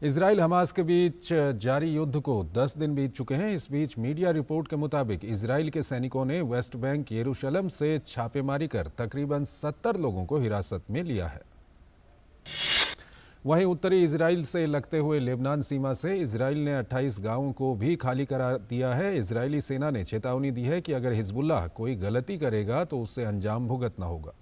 Israel Hamas के बीच जारी युद्ध को 10 दिन बीत चुके हैं। इस बीच मीडिया रिपोर्ट के मुताबिक इजराइल के सैनिकों ने वेस्ट बैंक यरूशलेम से छापेमारी कर तकरीबन 70 लोगों को हिरासत में लिया है। वहीं उत्तरी इजराइल से लगते हुए लेबनान सीमा से इजराइल ने 28 गांवों को भी खाली करा दिया है। इजरायली सेना ने चेतावनी दी है कि अगर हिजबुल्लाह कोई गलती करेगा तो उससे अंजाम भुगतना होगा।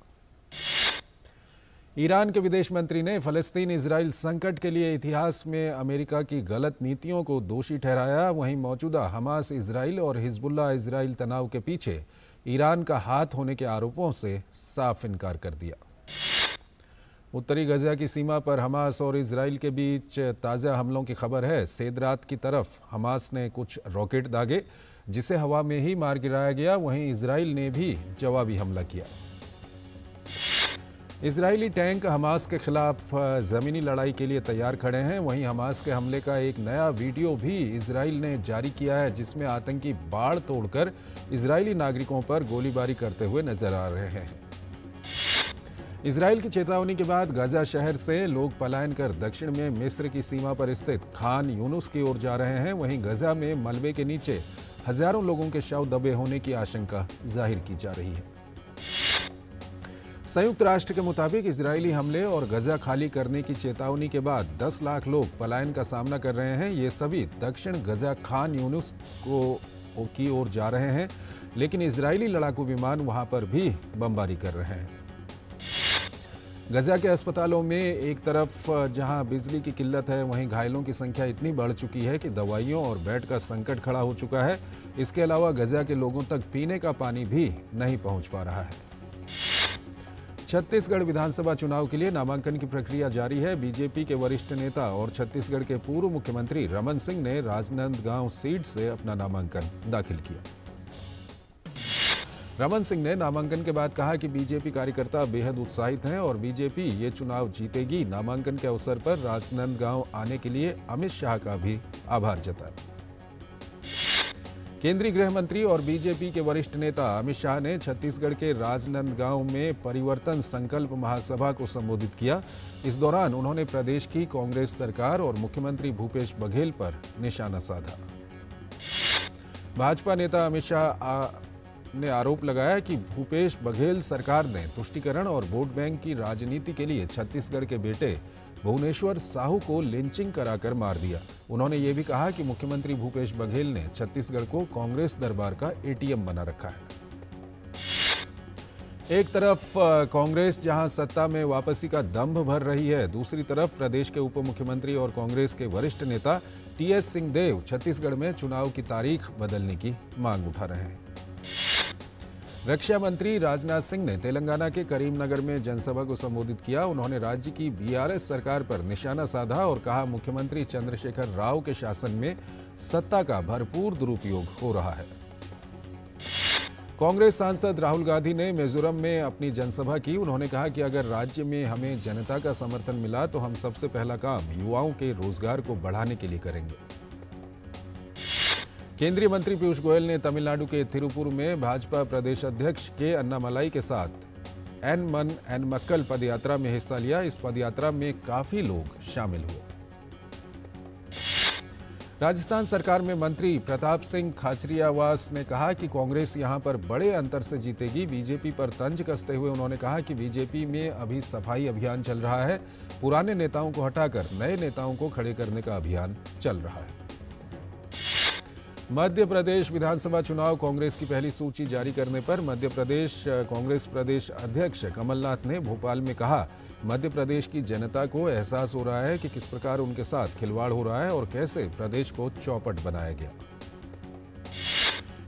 ईरान के विदेश मंत्री ने फलस्तीन इजराइल संकट के लिए इतिहास में अमेरिका की गलत नीतियों को दोषी ठहराया। वहीं मौजूदा हमास इजराइल और हिजबुल्लाह इजराइल तनाव के पीछे ईरान का हाथ होने के आरोपों से साफ इनकार कर दिया। उत्तरी गजा की सीमा पर हमास और इजराइल के बीच ताज़ा हमलों की खबर है। सेदरात की तरफ हमास ने कुछ रॉकेट दागे जिसे हवा में ही मार गिराया गया। वहीं इजराइल ने भी जवाबी हमला किया। इजरायली टैंक हमास के खिलाफ ज़मीनी लड़ाई के लिए तैयार खड़े हैं। वहीं हमास के हमले का एक नया वीडियो भी इजराइल ने जारी किया है जिसमें आतंकी बाड़ तोड़कर इजरायली नागरिकों पर गोलीबारी करते हुए नजर आ रहे हैं। इजराइल की चेतावनी के बाद गजा शहर से लोग पलायन कर दक्षिण में मिस्र की सीमा पर स्थित खान यूनुस की ओर जा रहे हैं। वहीं गजा में मलबे के नीचे हजारों लोगों के शव दबे होने की आशंका जाहिर की जा रही है। संयुक्त राष्ट्र के मुताबिक इजरायली हमले और गजा खाली करने की चेतावनी के बाद 10 लाख लोग पलायन का सामना कर रहे हैं। ये सभी दक्षिण गजा खान यूनुस की ओर जा रहे हैं, लेकिन इजरायली लड़ाकू विमान वहां पर भी बमबारी कर रहे हैं। गजा के अस्पतालों में एक तरफ जहां बिजली की किल्लत है, वहीं घायलों की संख्या इतनी बढ़ चुकी है कि दवाइयों और बेड का संकट खड़ा हो चुका है। इसके अलावा गजा के लोगों तक पीने का पानी भी नहीं पहुंच पा रहा है। छत्तीसगढ़ विधानसभा चुनाव के लिए नामांकन की प्रक्रिया जारी है। बीजेपी के वरिष्ठ नेता और छत्तीसगढ़ के पूर्व मुख्यमंत्री रमन सिंह ने राजनांदगांव सीट से अपना नामांकन दाखिल किया। रमन सिंह ने नामांकन के बाद कहा कि बीजेपी कार्यकर्ता बेहद उत्साहित हैं और बीजेपी ये चुनाव जीतेगी। नामांकन के अवसर पर राजनांदगांव आने के लिए अमित शाह का भी आभार जताया। केंद्रीय गृह मंत्री और बीजेपी के वरिष्ठ नेता अमित शाह ने छत्तीसगढ़ के राजनांदगांव में परिवर्तन संकल्प महासभा को संबोधित किया। इस दौरान उन्होंने प्रदेश की कांग्रेस सरकार और मुख्यमंत्री भूपेश बघेल पर निशाना साधा। भाजपा नेता अमित शाह ने आरोप लगाया कि भूपेश बघेल सरकार ने तुष्टीकरण और वोट बैंक की राजनीति के लिए छत्तीसगढ़ के बेटे भुवनेश्वर साहू को लिंचिंग कराकर मार दिया। उन्होंने ये भी कहा कि मुख्यमंत्री भूपेश बघेल ने छत्तीसगढ़ को कांग्रेस दरबार का एटीएम बना रखा है। एक तरफ कांग्रेस जहां सत्ता में वापसी का दंभ भर रही है, दूसरी तरफ प्रदेश के उप मुख्यमंत्री और कांग्रेस के वरिष्ठ नेता टीएस सिंहदेव छत्तीसगढ़ में चुनाव की तारीख बदलने की मांग उठा रहे हैं। रक्षा मंत्री राजनाथ सिंह ने तेलंगाना के करीमनगर में जनसभा को संबोधित किया। उन्होंने राज्य की बीआरएस सरकार पर निशाना साधा और कहा मुख्यमंत्री चंद्रशेखर राव के शासन में सत्ता का भरपूर दुरुपयोग हो रहा है। कांग्रेस सांसद राहुल गांधी ने मिजोरम में अपनी जनसभा की। उन्होंने कहा कि अगर राज्य में हमें जनता का समर्थन मिला तो हम सबसे पहला काम युवाओं के रोजगार को बढ़ाने के लिए करेंगे। केंद्रीय मंत्री पीयूष गोयल ने तमिलनाडु के तिरुपुर में भाजपा प्रदेश अध्यक्ष के अन्नामलाई के साथ एन मन एन मक्कल पदयात्रा में हिस्सा लिया। इस पदयात्रा में काफी लोग शामिल हुए। राजस्थान सरकार में मंत्री प्रताप सिंह खाचरियावास ने कहा कि कांग्रेस यहां पर बड़े अंतर से जीतेगी। बीजेपी पर तंज कसते हुए उन्होंने कहा कि बीजेपी में अभी सफाई अभियान चल रहा है। पुराने नेताओं को हटाकर नए नेताओं को खड़े करने का अभियान चल रहा है। मध्य प्रदेश विधानसभा चुनाव कांग्रेस की पहली सूची जारी करने पर मध्य प्रदेश कांग्रेस प्रदेश अध्यक्ष कमलनाथ ने भोपाल में कहा, मध्य प्रदेश की जनता को एहसास हो रहा है कि किस प्रकार उनके साथ खिलवाड़ हो रहा है और कैसे प्रदेश को चौपट बनाया गया।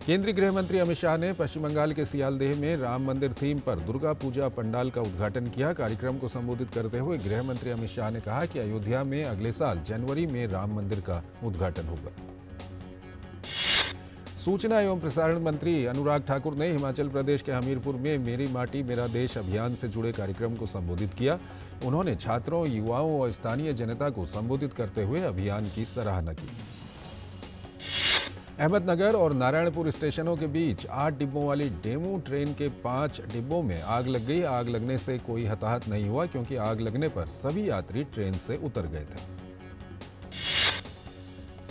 केंद्रीय गृह मंत्री अमित शाह ने पश्चिम बंगाल के सियालदेह में राम मंदिर थीम पर दुर्गा पूजा पंडाल का उद्घाटन किया। कार्यक्रम को संबोधित करते हुए गृह मंत्री अमित शाह ने कहा कि अयोध्या में अगले साल जनवरी में राम मंदिर का उद्घाटन होगा। सूचना एवं प्रसारण मंत्री अनुराग ठाकुर ने हिमाचल प्रदेश के हमीरपुर में मेरी माटी मेरा देश अभियान से जुड़े कार्यक्रम को संबोधित किया। उन्होंने छात्रों, युवाओं और स्थानीय जनता को संबोधित करते हुए अभियान की सराहना की। अहमदनगर और नारायणपुर स्टेशनों के बीच 8 डिब्बों वाली डेमू ट्रेन के 5 डिब्बों में आग लग गई। आग लगने से कोई हताहत नहीं हुआ क्योंकि आग लगने पर सभी यात्री ट्रेन से उतर गए थे।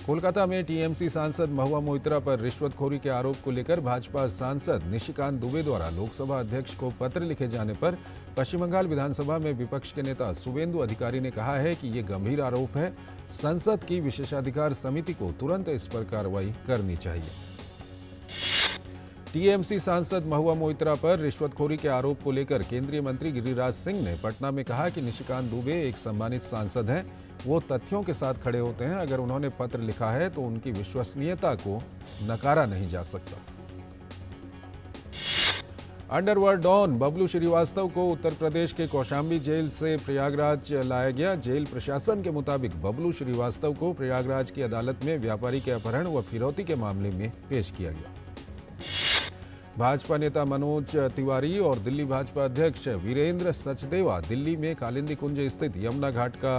कोलकाता में टीएमसी सांसद महुआ मोइत्रा पर रिश्वतखोरी के आरोप को लेकर भाजपा सांसद निशिकांत दुबे द्वारा लोकसभा अध्यक्ष को पत्र लिखे जाने पर पश्चिम बंगाल विधानसभा में विपक्ष के नेता शुवेंदु अधिकारी ने कहा है कि ये गंभीर आरोप है। संसद की विशेषाधिकार समिति को तुरंत इस पर कार्रवाई करनी चाहिए। टीएमसी सांसद महुआ मोइत्रा पर रिश्वतखोरी के आरोप को लेकर केंद्रीय मंत्री गिरिराज सिंह ने पटना में कहा कि निशिकांत दुबे एक सम्मानित सांसद हैं। वो तथ्यों के साथ खड़े होते हैं। अगर उन्होंने पत्र लिखा है तो उनकी विश्वसनीयता को नकारा नहीं जा सकता। अंडरवर्ल्ड डॉन बबलू श्रीवास्तव को उत्तर प्रदेश के कौशाम्बी जेल से प्रयागराज लाया गया। जेल प्रशासन के मुताबिक बबलू श्रीवास्तव को प्रयागराज की अदालत में व्यापारी के अपहरण व फिरौती के मामले में पेश किया गया। भाजपा नेता मनोज तिवारी और दिल्ली भाजपा अध्यक्ष वीरेंद्र सचदेवा दिल्ली में कालिंदी कुंज स्थित यमुना घाट का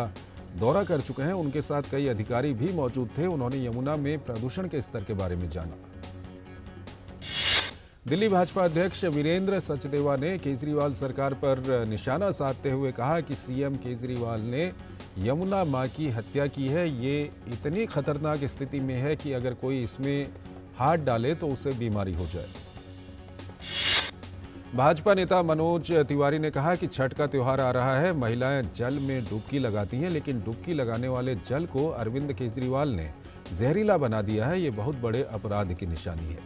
दौरा कर चुके हैं। उनके साथ कई अधिकारी भी मौजूद थे। उन्होंने यमुना में प्रदूषण के स्तर के बारे में जाना। दिल्ली भाजपा अध्यक्ष वीरेंद्र सचदेवा ने केजरीवाल सरकार पर निशाना साधते हुए कहा कि सीएम केजरीवाल ने यमुना मां की हत्या की है। ये इतनी खतरनाक स्थिति में है कि अगर कोई इसमें हाथ डाले तो उसे बीमारी हो जाए। भाजपा नेता मनोज तिवारी ने कहा कि छठ का त्योहार आ रहा है। महिलाएं जल में डुबकी लगाती हैं, लेकिन डुबकी लगाने वाले जल को अरविंद केजरीवाल ने जहरीला बना दिया है। ये बहुत बड़े अपराध की निशानी है।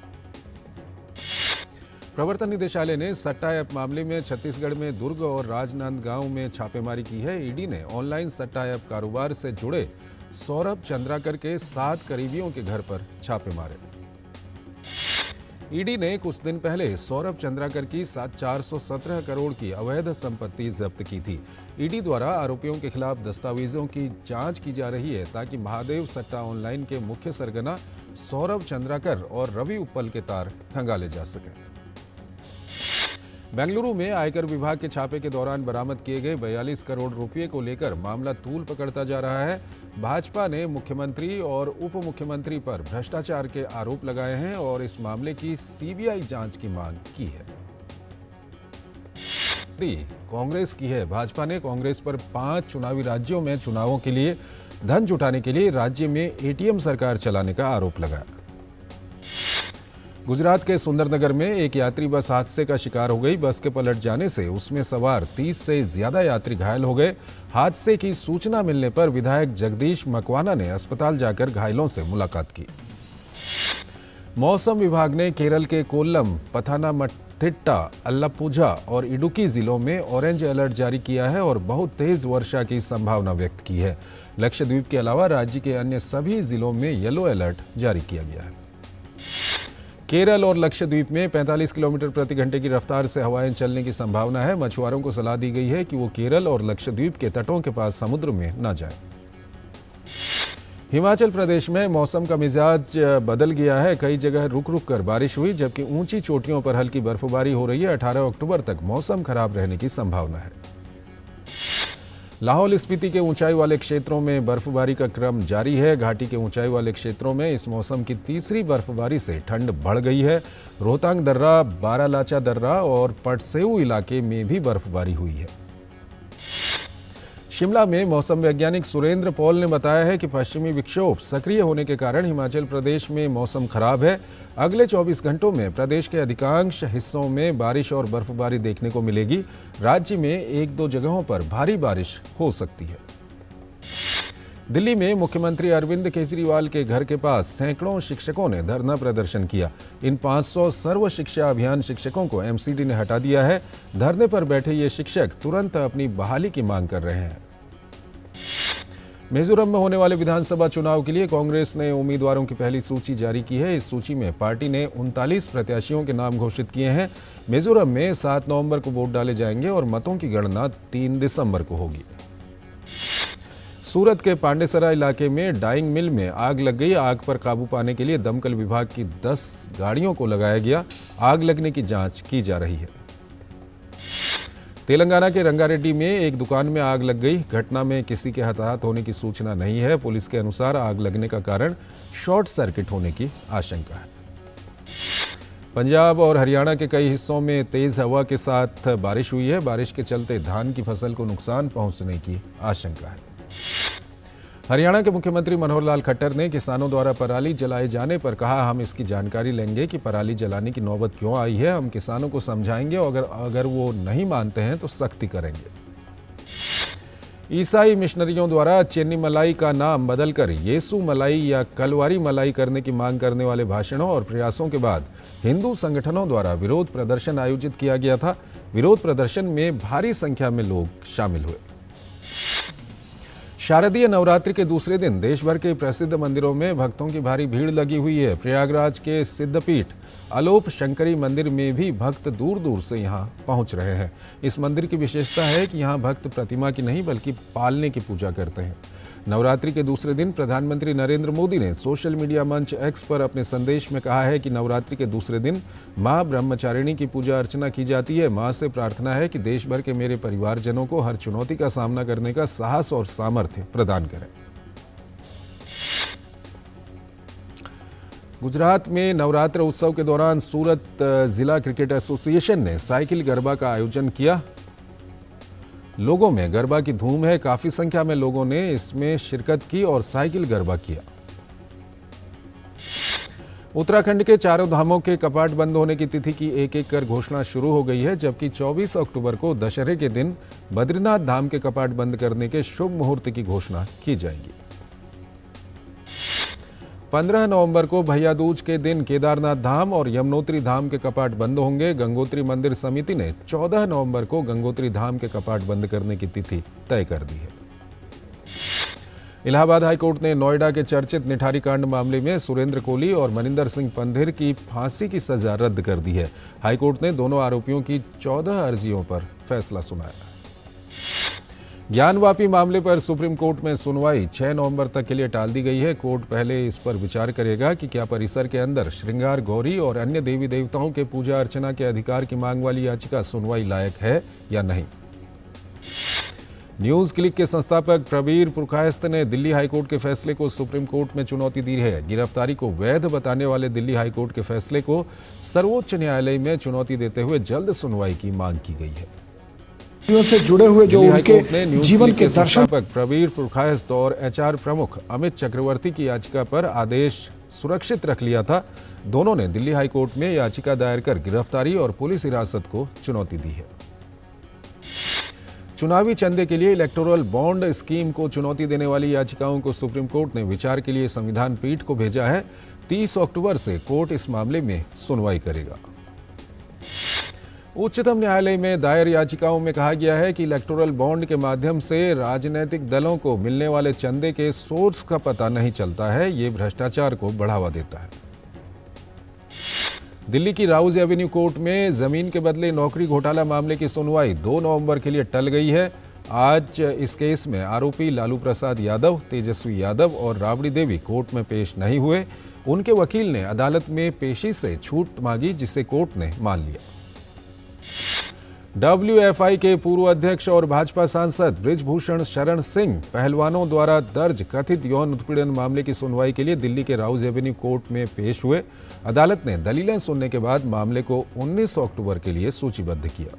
प्रवर्तन निदेशालय ने सट्टा ऐप मामले में छत्तीसगढ़ में दुर्ग और राजनांदगांव में छापेमारी की है। ईडी ने ऑनलाइन सट्टा ऐप कारोबार से जुड़े सौरभ चंद्राकर के 7 करीबियों के घर पर छापे मारे। ईडी ने कुछ दिन पहले सौरभ चंद्राकर की 417 करोड़ की अवैध संपत्ति जब्त की थी। ईडी द्वारा आरोपियों के खिलाफ दस्तावेजों की जांच की जा रही है ताकि महादेव सट्टा ऑनलाइन के मुख्य सरगना सौरभ चंद्राकर और रवि उप्पल के तार खंगाले जा सके। बेंगलुरु में आयकर विभाग के छापे के दौरान बरामद किए गए 42 करोड़ रुपये को लेकर मामला तूल पकड़ता जा रहा है। भाजपा ने मुख्यमंत्री और उप मुख्यमंत्री पर भ्रष्टाचार के आरोप लगाए हैं और इस मामले की सीबीआई जांच की मांग की है। कांग्रेस की है। भाजपा ने कांग्रेस पर 5 चुनावी राज्यों में चुनावों के लिए धन जुटाने के लिए राज्य में एटीएम सरकार चलाने का आरोप लगाया। गुजरात के सुंदरनगर में एक यात्री बस हादसे का शिकार हो गई। बस के पलट जाने से उसमें सवार 30 से ज्यादा यात्री घायल हो गए। हादसे की सूचना मिलने पर विधायक जगदीश मकवाना ने अस्पताल जाकर घायलों से मुलाकात की। मौसम विभाग ने केरल के कोल्लम, पथानामथिट्टा, अल्लापुझा और इडुक्की जिलों में ऑरेंज अलर्ट जारी किया है और बहुत तेज वर्षा की संभावना व्यक्त की है। लक्षद्वीप के अलावा राज्य के अन्य सभी जिलों में येलो अलर्ट जारी किया गया है। केरल और लक्षद्वीप में 45 किलोमीटर प्रति घंटे की रफ्तार से हवाएं चलने की संभावना है। मछुआरों को सलाह दी गई है कि वो केरल और लक्षद्वीप के तटों के पास समुद्र में न जाएं। हिमाचल प्रदेश में मौसम का मिजाज बदल गया है। कई जगह रुक रुक कर बारिश हुई, जबकि ऊंची चोटियों पर हल्की बर्फबारी हो रही है। 18 अक्टूबर तक मौसम खराब रहने की संभावना है। लाहौल स्पीति के ऊंचाई वाले क्षेत्रों में बर्फबारी का क्रम जारी है। घाटी के ऊंचाई वाले क्षेत्रों में इस मौसम की तीसरी बर्फबारी से ठंड बढ़ गई है। रोहतांग दर्रा, बारालाचा दर्रा और पटसेऊ इलाके में भी बर्फबारी हुई है। शिमला में मौसम वैज्ञानिक सुरेंद्र पॉल ने बताया है कि पश्चिमी विक्षोभ सक्रिय होने के कारण हिमाचल प्रदेश में मौसम खराब है। अगले 24 घंटों में प्रदेश के अधिकांश हिस्सों में बारिश और बर्फबारी देखने को मिलेगी। राज्य में 1-2 जगहों पर भारी बारिश हो सकती है। दिल्ली में मुख्यमंत्री अरविंद केजरीवाल के घर के पास सैकड़ों शिक्षकों ने धरना प्रदर्शन किया। इन 500 सर्व शिक्षा अभियान शिक्षकों को एमसीडी ने हटा दिया है। धरने पर बैठे ये शिक्षक तुरंत अपनी बहाली की मांग कर रहे हैं। मिजोरम में होने वाले विधानसभा चुनाव के लिए कांग्रेस ने उम्मीदवारों की पहली सूची जारी की है। इस सूची में पार्टी ने 39 प्रत्याशियों के नाम घोषित किए हैं। मिजोरम में 7 नवंबर को वोट डाले जाएंगे और मतों की गणना 3 दिसंबर को होगी। सूरत के पांडेसरा इलाके में डाइंग मिल में आग लग गई। आग पर काबू पाने के लिए दमकल विभाग की 10 गाड़ियों को लगाया गया। आग लगने की जांच की जा रही है। तेलंगाना के रंगारेड्डी में एक दुकान में आग लग गई। घटना में किसी के हताहत होने की सूचना नहीं है। पुलिस के अनुसार आग लगने का कारण शॉर्ट सर्किट होने की आशंका है। पंजाब और हरियाणा के कई हिस्सों में तेज हवा के साथ बारिश हुई है। बारिश के चलते धान की फसल को नुकसान पहुंचने की आशंका है। हरियाणा के मुख्यमंत्री मनोहर लाल खट्टर ने किसानों द्वारा पराली जलाए जाने पर कहा, हम इसकी जानकारी लेंगे कि पराली जलाने की नौबत क्यों आई है। हम किसानों को समझाएंगे और अगर वो नहीं मानते हैं तो सख्ती करेंगे। ईसाई मिशनरियों द्वारा चेन्नी मलाई का नाम बदलकर येसु मलाई या कलवारी मलाई करने की मांग करने वाले भाषणों और प्रयासों के बाद हिंदू संगठनों द्वारा विरोध प्रदर्शन आयोजित किया गया था। विरोध प्रदर्शन में भारी संख्या में लोग शामिल हुए। शारदीय नवरात्रि के दूसरे दिन देश भर के प्रसिद्ध मंदिरों में भक्तों की भारी भीड़ लगी हुई है। प्रयागराज के सिद्धपीठ अलोप शंकरी मंदिर में भी भक्त दूर दूर से यहां पहुंच रहे हैं। इस मंदिर की विशेषता है कि यहां भक्त प्रतिमा की नहीं बल्कि पालने की पूजा करते हैं। नवरात्रि के दूसरे दिन प्रधानमंत्री नरेंद्र मोदी ने सोशल मीडिया मंच एक्स पर अपने संदेश में कहा है कि नवरात्रि के दूसरे दिन मां ब्रह्मचारिणी की पूजा अर्चना की जाती है। मां से प्रार्थना है कि देश भर के मेरे परिवारजनों को हर चुनौती का सामना करने का साहस और सामर्थ्य प्रदान करें। गुजरात में नवरात्र उत्सव के दौरान सूरत जिला क्रिकेट एसोसिएशन ने साइकिल गरबा का आयोजन किया। लोगों में गरबा की धूम है। काफी संख्या में लोगों ने इसमें शिरकत की और साइकिल गरबा किया। उत्तराखंड के चारों धामों के कपाट बंद होने की तिथि की एक एक कर घोषणा शुरू हो गई है, जबकि 24 अक्टूबर को दशहरे के दिन बद्रीनाथ धाम के कपाट बंद करने के शुभ मुहूर्त की घोषणा की जाएगी। 15 नवंबर को भैया दूज के दिन केदारनाथ धाम और यमुनोत्री धाम के कपाट बंद होंगे। गंगोत्री मंदिर समिति ने 14 नवंबर को गंगोत्री धाम के कपाट बंद करने की तिथि तय कर दी है। इलाहाबाद हाईकोर्ट ने नोएडा के चर्चित निठारी कांड मामले में सुरेंद्र कोहली और मनिंदर सिंह पंधिर की फांसी की सजा रद्द कर दी है। हाईकोर्ट ने दोनों आरोपियों की 14 अर्जियों पर फैसला सुनाया। ज्ञानवापी मामले पर सुप्रीम कोर्ट में सुनवाई 6 नवंबर तक के लिए टाल दी गई है। कोर्ट पहले इस पर विचार करेगा कि क्या परिसर के अंदर श्रृंगार गौरी और अन्य देवी देवताओं के पूजा अर्चना के अधिकार की मांग वाली याचिका सुनवाई लायक है या नहीं। न्यूज क्लिक के संस्थापक प्रवीर पुरकायस्थ ने दिल्ली हाईकोर्ट के फैसले को सुप्रीम कोर्ट में चुनौती दी है। गिरफ्तारी को वैध बताने वाले दिल्ली हाईकोर्ट के फैसले को सर्वोच्च न्यायालय में चुनौती देते हुए जल्द सुनवाई की मांग की गई है। से जुड़े हुए जो उनके जीवन के दर्शन प्रवीर पुरकायस्थ और एचआर प्रमुख अमित चक्रवर्ती की याचिका पर आदेश सुरक्षित रख लिया था। दोनों ने दिल्ली हाईकोर्ट में याचिका दायर कर गिरफ्तारी और पुलिस हिरासत को चुनौती दी है। चुनावी चंदे के लिए इलेक्टोरल बॉन्ड स्कीम को चुनौती देने वाली याचिकाओं को सुप्रीम कोर्ट ने विचार के लिए संविधान पीठ को भेजा है। 30 अक्टूबर से कोर्ट इस मामले में सुनवाई करेगा। उच्चतम न्यायालय में दायर याचिकाओं में कहा गया है कि इलेक्टोरल बॉन्ड के माध्यम से राजनीतिक दलों को मिलने वाले चंदे के सोर्स का पता नहीं चलता है। ये भ्रष्टाचार को बढ़ावा देता है। दिल्ली की राउज एवेन्यू कोर्ट में जमीन के बदले नौकरी घोटाला मामले की सुनवाई 2 नवंबर के लिए टल गई है। आज इस केस में आरोपी लालू प्रसाद यादव, तेजस्वी यादव और राबड़ी देवी कोर्ट में पेश नहीं हुए। उनके वकील ने अदालत में पेशी से छूट मांगी, जिसे कोर्ट ने मान लिया। WFI के पूर्व अध्यक्ष और भाजपा सांसद बृजभूषण शरण सिंह पहलवानों द्वारा दर्ज कथित यौन उत्पीड़न मामले की सुनवाई के लिए दिल्ली के राउज एवेन्यू कोर्ट में पेश हुए। अदालत ने दलीलें सुनने के बाद मामले को 19 अक्टूबर के लिए सूचीबद्ध किया।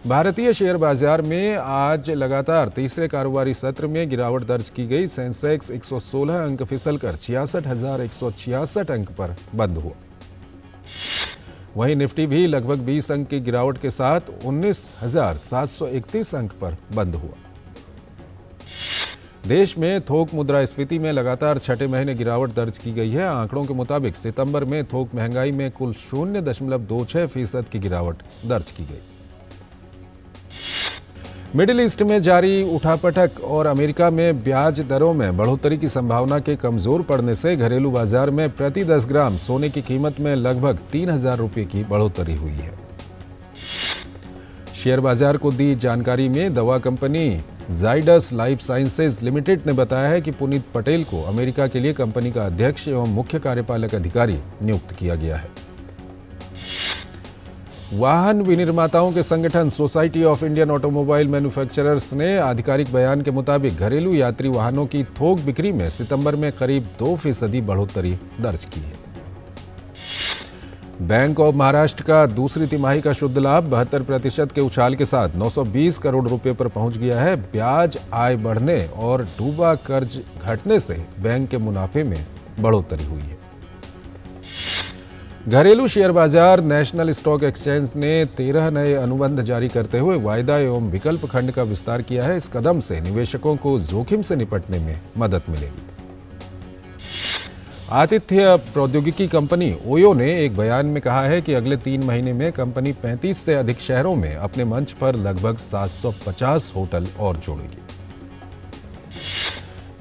भारतीय शेयर बाजार में आज लगातार तीसरे कारोबारी सत्र में गिरावट दर्ज की गई। सेंसेक्स 116 अंक फिसलकर 66,166 अंक पर बंद हुआ। वहीं निफ्टी भी लगभग 20 अंक की गिरावट के साथ 19,731 अंक पर बंद हुआ। देश में थोक मुद्रास्फीति में लगातार छठे महीने गिरावट दर्ज की गई है। आंकड़ों के मुताबिक सितंबर में थोक महंगाई में कुल 0.26% की गिरावट दर्ज की गई। मिडिल ईस्ट में जारी उठापटक और अमेरिका में ब्याज दरों में बढ़ोतरी की संभावना के कमजोर पड़ने से घरेलू बाजार में प्रति 10 ग्राम सोने की कीमत में लगभग 3,000 रुपये की बढ़ोतरी हुई है। शेयर बाजार को दी जानकारी में दवा company Zydus life sciences limited ने बताया है कि पुनीत पटेल को अमेरिका के लिए कंपनी का अध्यक्ष एवं मुख्य कार्यपालक अधिकारी नियुक्त किया गया है। वाहन विनिर्माताओं के संगठन society of Indian automobile manufacturers ने आधिकारिक बयान के मुताबिक घरेलू यात्री वाहनों की थोक बिक्री में सितंबर में करीब 2% बढ़ोतरी दर्ज की है। बैंक ऑफ महाराष्ट्र का दूसरी तिमाही का शुद्ध लाभ 72% के उछाल के साथ 920 करोड़ रुपए पर पहुंच गया है। ब्याज आय बढ़ने और डूबा कर्ज घटने से बैंक के मुनाफे में बढ़ोतरी हुई है। घरेलू शेयर बाजार नेशनल स्टॉक एक्सचेंज ने 13 नए अनुबंध जारी करते हुए वायदा एवं विकल्प खंड का विस्तार किया है। इस कदम से निवेशकों को जोखिम से निपटने में मदद मिलेगी। आतिथ्य प्रौद्योगिकी कंपनी ओयो ने एक बयान में कहा है कि अगले 3 महीने में कंपनी 35 से अधिक शहरों में अपने मंच पर लगभग 750 होटल और जोड़ेगी।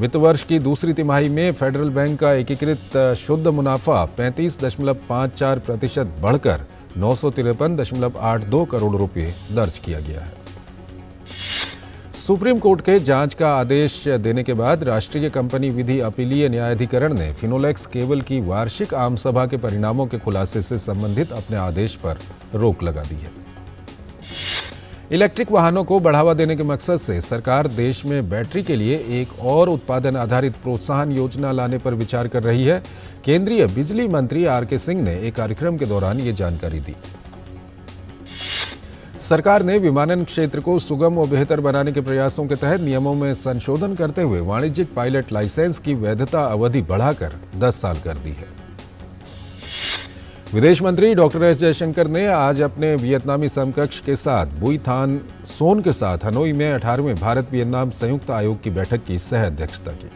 वित्त वर्ष की दूसरी तिमाही में फेडरल बैंक का एकीकृत शुद्ध मुनाफा 35.54% बढ़कर 953.82 करोड़ रुपए दर्ज किया गया है। सुप्रीम कोर्ट के जांच का आदेश देने के बाद राष्ट्रीय कंपनी विधि अपीलीय न्यायाधिकरण ने फिनोलेक्स केबल की वार्षिक आम सभा के परिणामों के खुलासे से संबंधित अपने आदेश पर रोक लगा दी है। इलेक्ट्रिक वाहनों को बढ़ावा देने के मकसद से सरकार देश में बैटरी के लिए एक और उत्पादन आधारित प्रोत्साहन योजना लाने पर विचार कर रही है। केंद्रीय बिजली मंत्री आर.के. सिंह ने एक कार्यक्रम के दौरान ये जानकारी दी। सरकार ने विमानन क्षेत्र को सुगम और बेहतर बनाने के प्रयासों के तहत नियमों में संशोधन करते हुए वाणिज्यिक पायलट लाइसेंस की वैधता अवधि बढ़ाकर 10 साल कर दी है। विदेश मंत्री डॉक्टर एस जयशंकर ने आज अपने वियतनामी समकक्ष के साथ बुई थान सोन के साथ हनोई में 18वें भारत वियतनाम संयुक्त आयोग की बैठक की सह अध्यक्षता की।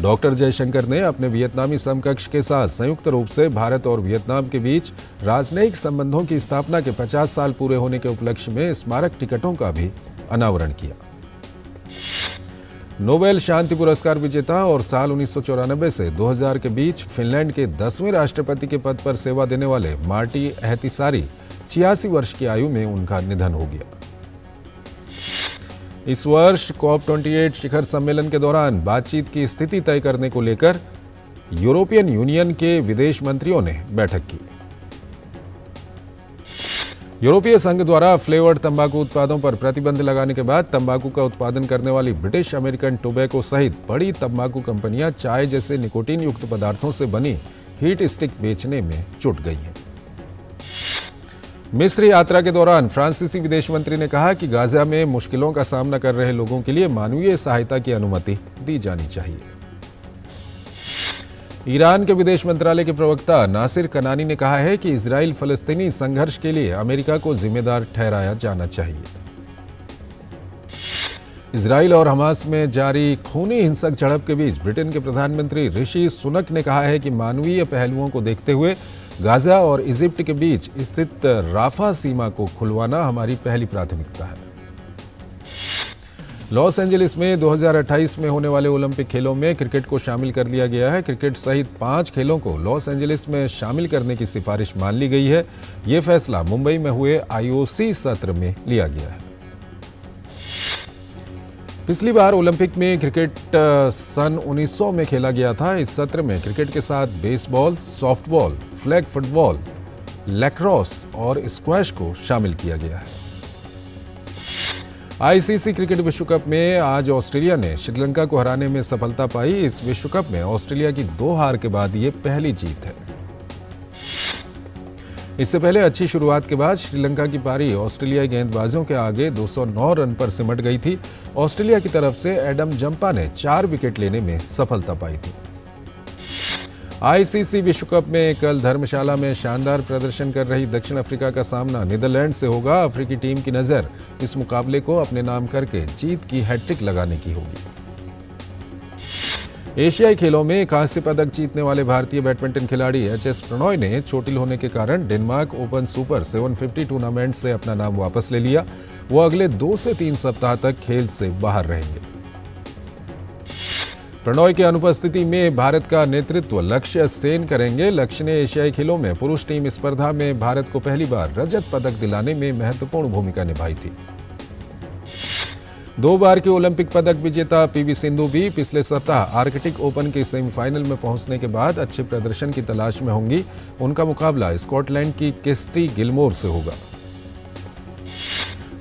डॉक्टर जयशंकर ने अपने वियतनामी समकक्ष के साथ संयुक्त रूप से भारत और वियतनाम के बीच राजनयिक संबंधों की स्थापना के 50 साल पूरे होने के उपलक्ष्य में स्मारक टिकटों का भी अनावरण किया। नोबेल शांति पुरस्कार विजेता और साल 1994 से 2000 के बीच फिनलैंड के 10वें राष्ट्रपति के पद पर सेवा देने वाले मार्टी अहतिसारी 86 वर्ष की आयु में उनका निधन हो गया। इस वर्ष COP28 शिखर सम्मेलन के दौरान बातचीत की स्थिति तय करने को लेकर यूरोपियन यूनियन के विदेश मंत्रियों ने बैठक की। यूरोपीय संघ द्वारा फ्लेवर्ड तंबाकू उत्पादों पर प्रतिबंध लगाने के बाद तंबाकू का उत्पादन करने वाली ब्रिटिश अमेरिकन टोबैको सहित बड़ी तंबाकू कंपनियां चाय जैसे निकोटीन युक्त पदार्थों से बनी हीट स्टिक बेचने में जुट गई हैं। मिस्र यात्रा के दौरान फ्रांसीसी विदेश मंत्री ने कहा कि गाजा में मुश्किलों का सामना कर रहे लोगों के लिए मानवीय सहायता की अनुमति दी जानी चाहिए। ईरान के विदेश मंत्रालय के प्रवक्ता नासिर कनानी ने कहा है कि इजराइल फलस्तीनी संघर्ष के लिए अमेरिका को जिम्मेदार ठहराया जाना चाहिए। इजराइल और हमास में जारी खूनी हिंसक झड़प के बीच ब्रिटेन के प्रधानमंत्री ऋषि सुनक ने कहा है कि मानवीय पहलुओं को देखते हुए गाजा और इजिप्ट के बीच स्थित राफा सीमा को खुलवाना हमारी पहली प्राथमिकता है। लॉस एंजलिस में 2028 में होने वाले ओलंपिक खेलों में क्रिकेट को शामिल कर लिया गया है। क्रिकेट सहित 5 खेलों को लॉस एंजलिस में शामिल करने की सिफारिश मान ली गई है। ये फैसला मुंबई में हुए IOC सत्र में लिया गया है। पिछली बार ओलंपिक में क्रिकेट सन 1900 में खेला गया था। इस सत्र में क्रिकेट के साथ baseball, softball, flag football, lacrosse और स्क्वैश को शामिल किया गया है। ICC क्रिकेट विश्व कप में आज ऑस्ट्रेलिया ने श्रीलंका को हराने में सफलता पाई। इस विश्व कप में ऑस्ट्रेलिया की 2 हार के बाद ये पहली जीत है। इससे पहले अच्छी शुरुआत के बाद श्रीलंका की पारी ऑस्ट्रेलियाई गेंदबाजों के आगे 209 रन पर सिमट गई थी। ऑस्ट्रेलिया की तरफ से एडम जंपा ने 4 विकेट लेने में सफलता पाई थी। ICC विश्व कप में कल धर्मशाला में शानदार प्रदर्शन कर रही दक्षिण अफ्रीका का सामना नीदरलैंड से होगा। अफ्रीकी टीम की नज़र इस मुकाबले को अपने नाम करके जीत की हैट्रिक लगाने की होगी। एशियाई खेलों में कांस्य पदक जीतने वाले भारतीय बैडमिंटन खिलाड़ी HS प्रणॉय ने चोटिल होने के कारण डेनमार्क ओपन सुपर 750 टूर्नामेंट से अपना नाम वापस ले लिया। वो अगले 2 से 3 सप्ताह तक खेल से बाहर रहेंगे। प्रणॉय की अनुपस्थिति में भारत का नेतृत्व लक्ष्य सेन करेंगे। लक्ष्य ने एशियाई खेलों में पुरुष टीम स्पर्धा में भारत को पहली बार रजत पदक दिलाने में महत्वपूर्ण भूमिका निभाई थी। 2 बार की ओलंपिक पदक विजेता PV सिंधु भी पिछले सप्ताह आर्कटिक ओपन के सेमीफाइनल में पहुंचने के बाद अच्छे प्रदर्शन की तलाश में होंगी। उनका मुकाबला स्कॉटलैंड की किस्टी गिलमोर से होगा।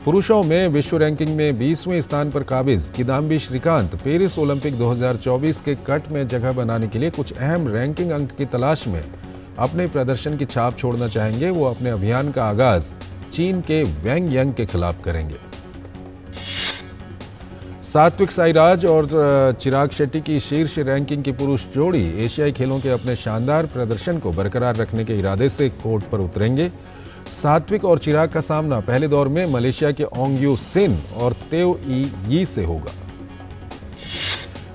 पुरुषों में विश्व रैंकिंग में 20वें स्थान पर काबिज किदाम्बी श्रीकांत पेरिस ओलंपिक 2024 के कट में जगह बनाने के लिए कुछ अहम रैंकिंग अंक की तलाश में अपने प्रदर्शन की छाप छोड़ना चाहेंगे। वो अपने अभियान का आगाज चीन के वेंग यंग के खिलाफ करेंगे। सात्विक साईराज और चिराग शेट्टी की शीर्ष रैंकिंग की पुरुष जोड़ी एशियाई खेलों के अपने शानदार प्रदर्शन को बरकरार रखने के इरादे से कोर्ट पर उतरेंगे। सात्विक और चिराग का सामना पहले दौर में मलेशिया के ओंग यू सिन और तेओ यी से होगा।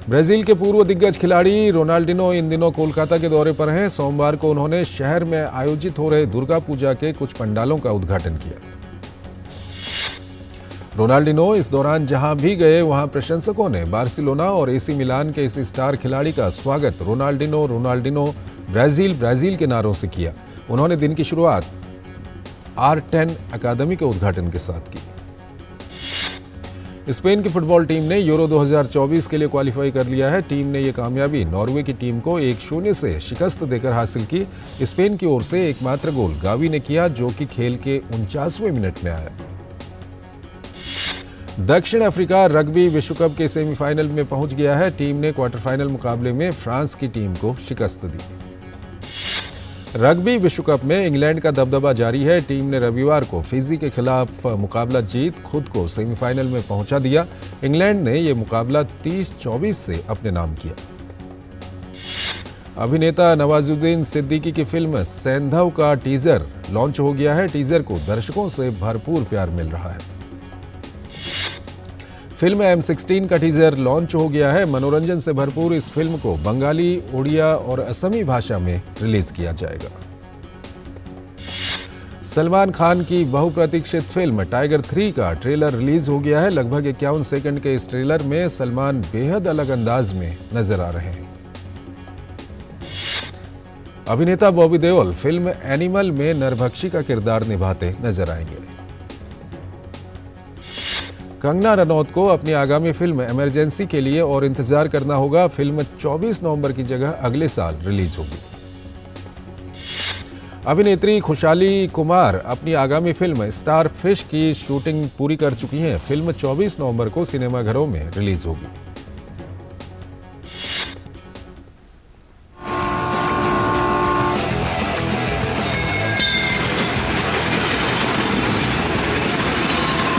ब्राजील के पूर्व दिग्गज खिलाड़ी रोनाल्डिनो इन दिनों कोलकाता के दौरे पर हैं। सोमवार को उन्होंने शहर में आयोजित हो रहे दुर्गा पूजा के कुछ पंडालों का उद्घाटन किया। रोनाल्डिनो इस दौरान जहां भी गए वहां प्रशंसकों ने बार्सिलोना और एसी मिलान के इस स्टार खिलाड़ी का स्वागत रोनाल्डिनो रोनाल्डिनो ब्राजील ब्राजील के नारों से किया। उन्होंने दिन की शुरुआत R10 अकादमी के उद्घाटन के साथ की। स्पेन की फुटबॉल टीम ने यूरो 2024 के लिए क्वालिफाई कर लिया है। टीम ने यह कामयाबी नॉर्वे की टीम को 1-0 से शिकस्त देकर हासिल की। स्पेन की ओर से एकमात्र गोल गावी ने किया, जो कि खेल के 49वें मिनट में आया। दक्षिण अफ्रीका रग्बी विश्व कप के सेमीफाइनल में पहुंच गया है। टीम ने क्वार्टर फाइनल मुकाबले में फ्रांस की टीम को शिकस्त दी। रग्बी विश्व कप में इंग्लैंड का दबदबा जारी है। टीम ने रविवार को फिजी के खिलाफ मुकाबला जीत खुद को सेमीफाइनल में पहुंचा दिया। इंग्लैंड ने यह मुकाबला 30-24 से अपने नाम किया। अभिनेता नवाजुद्दीन सिद्दीकी की फिल्म सेंधव का टीजर लॉन्च हो गया है। टीजर को दर्शकों से भरपूर प्यार मिल रहा है। फिल्म M16 का टीजर लॉन्च हो गया है। मनोरंजन से भरपूर इस फिल्म को बंगाली, उड़िया और असमी भाषा में रिलीज किया जाएगा। सलमान खान की बहुप्रतीक्षित फिल्म टाइगर 3 का ट्रेलर रिलीज हो गया है। लगभग 51 सेकंड के इस ट्रेलर में सलमान बेहद अलग अंदाज में नजर आ रहे हैं। अभिनेता बॉबी देओल फिल्म एनिमल में नरभक्षी का किरदार निभाते नजर आएंगे। कंगना रनौत को अपनी आगामी फिल्म इमरजेंसी के लिए और इंतजार करना होगा। फिल्म 24 नवंबर की जगह अगले साल रिलीज होगी। अभिनेत्री खुशहाली कुमार अपनी आगामी फिल्म स्टार फिश की शूटिंग पूरी कर चुकी हैं। फिल्म 24 नवंबर को सिनेमाघरों में रिलीज होगी।